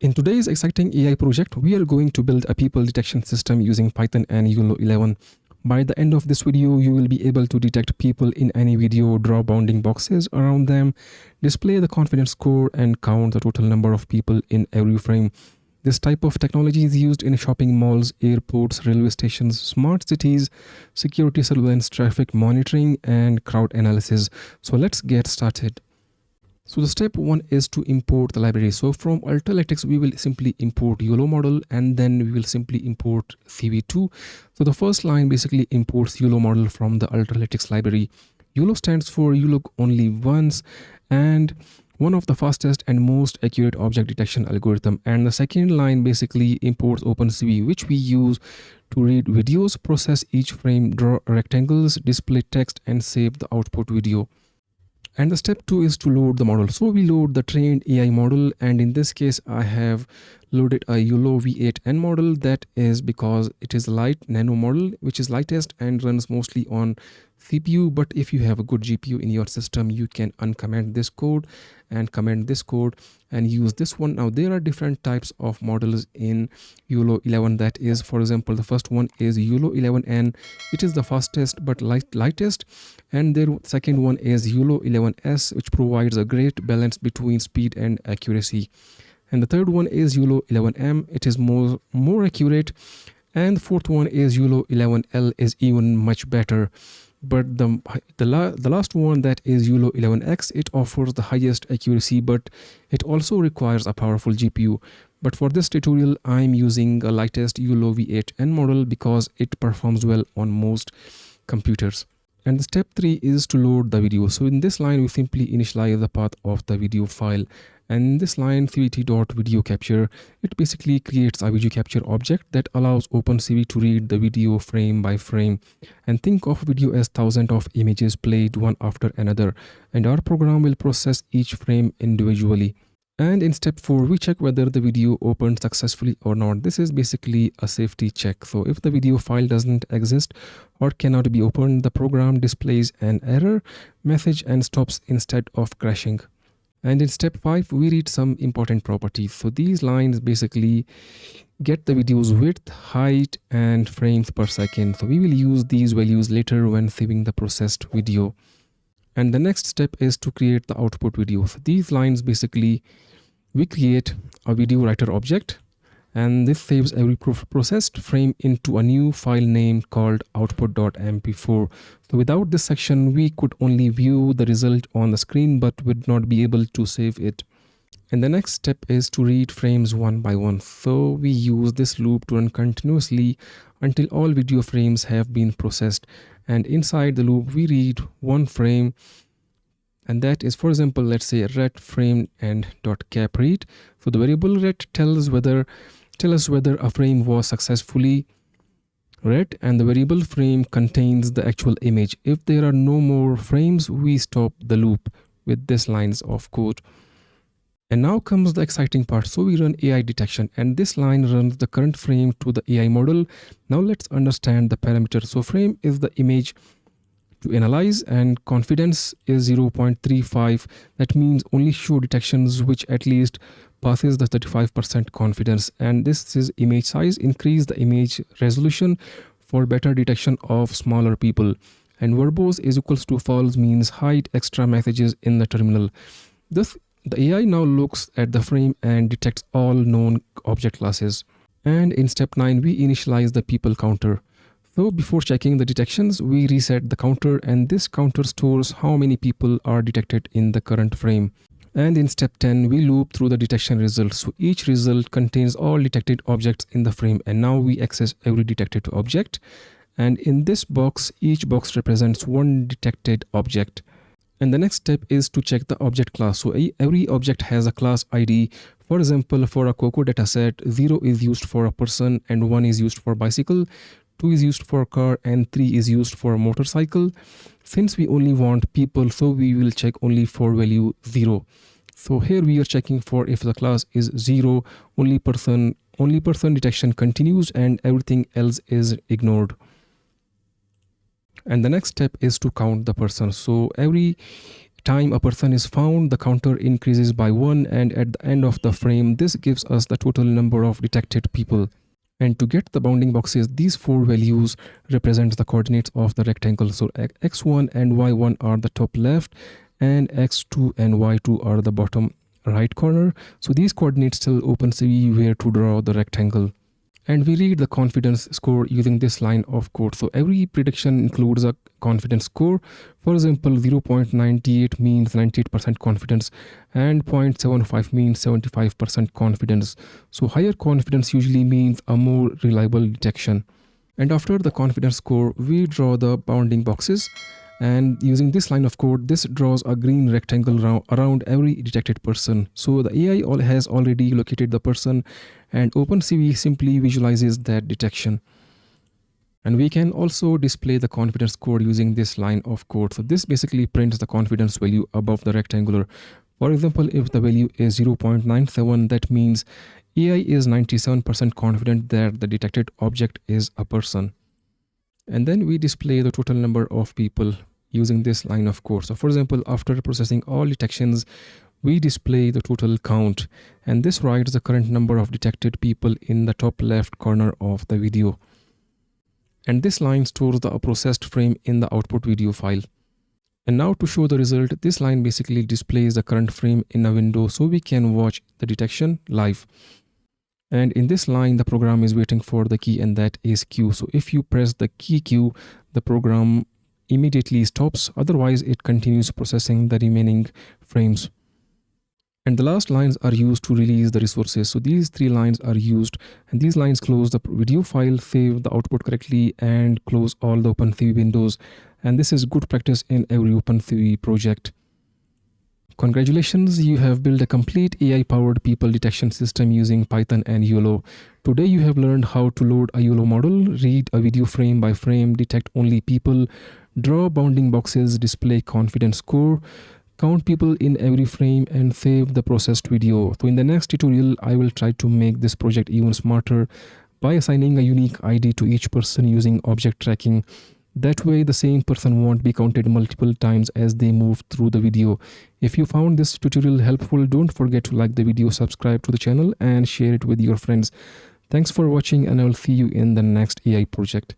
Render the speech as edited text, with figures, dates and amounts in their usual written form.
In today's exciting AI project, we are going to build a people detection system using Python and YOLO11. By the end of this video, you will be able to detect people in any video, draw bounding boxes around them, display the confidence score, and count the total number of people in every frame. This type of technology is used in shopping malls, airports, railway stations, smart cities, security surveillance, traffic monitoring, and crowd analysis. So let's get started. So the step one is to import the library. So from Ultralytics, we will simply import YOLO model, and then we will simply import CV2. So the first line basically imports YOLO model from the Ultralytics library. YOLO stands for you look only once, and one of the fastest and most accurate object detection algorithm. And the second line basically imports OpenCV, which we use to read videos, process each frame, draw rectangles, display text, and save the output video. And the step two is to load the model. So we load the trained AI model, and in this case I have loaded a YOLO11 model. That is because it is a light nano model, which is lightest and runs mostly on CPU. But if you have a good GPU in your system, you can uncomment this code and comment this code and use this one. Now there are different types of models in YOLO11. That is, for example, the first one is YOLO11N. It is the fastest but lightest. And the second one is YOLO11S, which provides a great balance between speed and accuracy. And the third one is YOLO11M. It is more accurate. And the fourth one is YOLO11L, is even much better. But the last one, that is YOLO11X, it offers the highest accuracy, but it also requires a powerful GPU. But for this tutorial, I'm using a lightest YOLO11N model because it performs well on most computers. And the step 3 is to load the video. So in this line, we simply initialize the path of the video file. And in this line, cvt.video capture, it basically creates a video capture object that allows OpenCV to read the video frame by frame. And think of video as thousands of images played one after another. And our program will process each frame individually. And in step 4, we check whether the video opened successfully or not. This is basically a safety check. So if the video file doesn't exist or cannot be opened, the program displays an error message and stops instead of crashing. And in step 5, we read some important properties. So these lines basically get the video's width, height, and frames per second. So we will use these values later when saving the processed video. And the next step is to create the output video. So these lines basically, we create a video writer object, and this saves every processed frame into a new file name called output.mp4. So without this section, we could only view the result on the screen, but would not be able to save it. And the next step is to read frames one by one. So we use this loop to run continuously until all video frames have been processed. And inside the loop, we read one frame, and that is, for example, let's say ret frame and .cap read. So the variable ret tells us whether a frame was successfully read, and the variable frame contains the actual image. If there are no more frames, we stop the loop with this lines of code. And now comes the exciting part. So we run AI detection, and this line runs the current frame to the AI model. Now let's understand the parameters. So frame is the image to analyze, and confidence is 0.35. That means only show detections which at least passes the 35% confidence. And this is image size. Increase the image resolution for better detection of smaller people. And verbose is equals to false, means hide extra messages in the terminal. The AI now looks at the frame and detects all known object classes. And in step 9, we initialize the people counter. So before checking the detections, we reset the counter, and this counter stores how many people are detected in the current frame. And in step 10, we loop through the detection results. So each result contains all detected objects in the frame, and now we access every detected object. And in this box, each box represents one detected object. And the next step is to check the object class. So every object has a class ID. For example, for a Coco dataset, 0 is used for a person, and 1 is used for bicycle, 2 is used for car, and 3 is used for motorcycle. Since we only want people, so we will check only for value 0. So here we are checking for if the class is 0, only person detection continues, and everything else is ignored. And the next step is to count the person. So every time a person is found, the counter increases by 1, and at the end of the frame, this gives us the total number of detected people. And to get the bounding boxes, these 4 values represent the coordinates of the rectangle. So x1 and y1 are the top left, and x2 and y2 are the bottom right corner. So these coordinates tell OpenCV where to draw the rectangle. And we read the confidence score using this line of code. So every prediction includes a confidence score. For example, 0.98 means 98% confidence, and 0.75 means 75% confidence. So higher confidence usually means a more reliable detection. And after the confidence score, we draw the bounding boxes. And using this line of code, this draws a green rectangle around every detected person. So the AI has already located the person, and OpenCV simply visualizes that detection. And we can also display the confidence score using this line of code. So this basically prints the confidence value above the rectangular. For example, if the value is 0.97, that means AI is 97% confident that the detected object is a person. And then we display the total number of people using this line of code. So for example, after processing all detections, we display the total count, and this writes the current number of detected people in the top left corner of the video. And this line stores the processed frame in the output video file. And now to show the result, this line basically displays the current frame in a window so we can watch the detection live. And in this line, the program is waiting for the key, and that is Q. So if you press the key Q, the program immediately stops. Otherwise, it continues processing the remaining frames. And the last lines are used to release the resources. So these 3 lines are used, and these lines close the video file, save the output correctly, and close all the OpenCV windows. And this is good practice in every OpenCV project. Congratulations, you have built a complete AI-powered people detection system using Python and YOLO. Today you have learned how to load a YOLO model, read a video frame by frame, detect only people, draw bounding boxes, display confidence score, count people in every frame, and save the processed video. So in the next tutorial, I will try to make this project even smarter by assigning a unique ID to each person using object tracking. That way, the same person won't be counted multiple times as they move through the video. If you found this tutorial helpful, don't forget to like the video, subscribe to the channel, and share it with your friends. Thanks for watching, and I will see you in the next AI project.